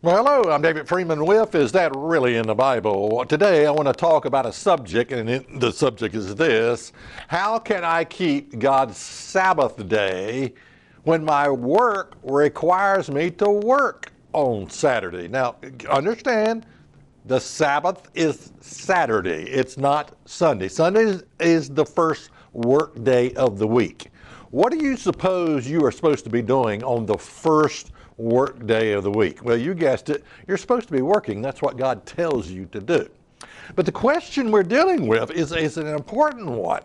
Well, hello, I'm David Freeman with Is That Really in the Bible? Today I want to talk about a subject, and the subject is this: how can I keep God's Sabbath day when my work requires me to work on Saturday? Now, understand, the Sabbath is Saturday. It's not Sunday. Sunday is the first work day of the week. What do you suppose you are supposed to be doing on the first work day of the week? Well, you guessed it. You're supposed to be working. That's what God tells you to do. But the question we're dealing with is an important one.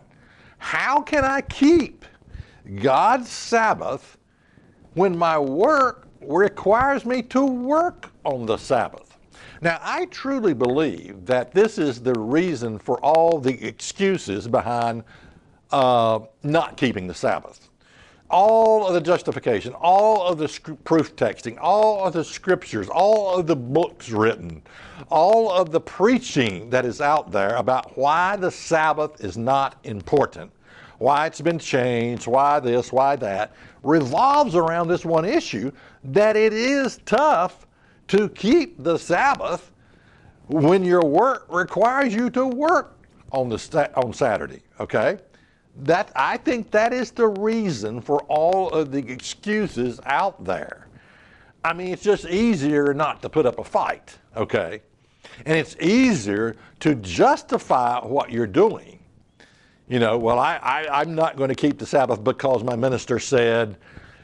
How can I keep God's Sabbath when my work requires me to work on the Sabbath? Now, I truly believe that this is the reason for all the excuses behind not keeping the Sabbath. All of the justification, all of the proof texting, all of the scriptures, all of the books written, all of the preaching that is out there about why the Sabbath is not important, why it's been changed, why this, why that, revolves around this one issue, that it is tough to keep the Sabbath when your work requires you to work on Saturday, okay? I think that is the reason for all of the excuses out there. I mean, it's just easier not to put up a fight, okay? And it's easier to justify what you're doing. You know, well, I'm not going to keep the Sabbath because my minister said,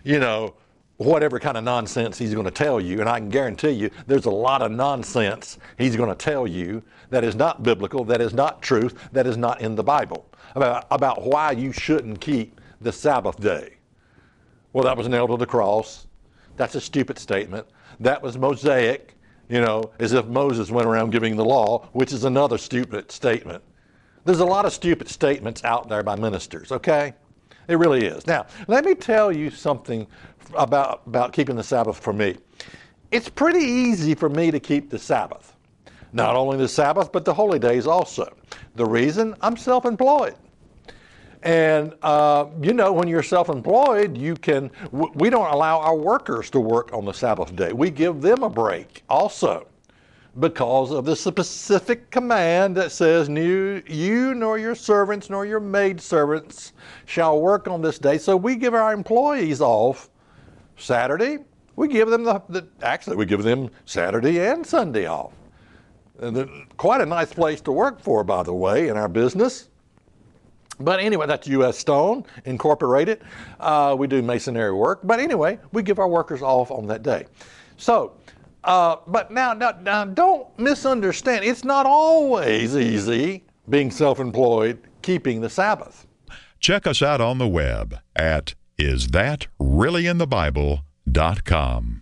you know, whatever kind of nonsense he's going to tell you. And I can guarantee you there's a lot of nonsense he's going to tell you that is not biblical, that is not truth, that is not in the Bible about why you shouldn't keep the Sabbath day. Well, that was nailed to the cross. That's a stupid statement. That was Mosaic, you know, as if Moses went around giving the law, which is another stupid statement. There's a lot of stupid statements out there by ministers, okay? It really is. Now, let me tell you something about keeping the Sabbath for me. It's pretty easy for me to keep the Sabbath. Not only the Sabbath, but the holy days also. The reason, I'm self-employed. And, you know, when you're self-employed, we don't allow our workers to work on the Sabbath day. We give them a break also because of the specific command that says, you nor your servants nor your maidservants shall work on this day. So we give our employees off Saturday. We give them actually we give them Saturday and Sunday off. And quite a nice place to work for, by the way, in our business. But anyway, that's U.S. Stone Incorporated. We do masonry work. But anyway, we give our workers off on that day. So, but now don't misunderstand. It's not always easy being self-employed, keeping the Sabbath. Check us out on the web at isthatreallyinthebible.com.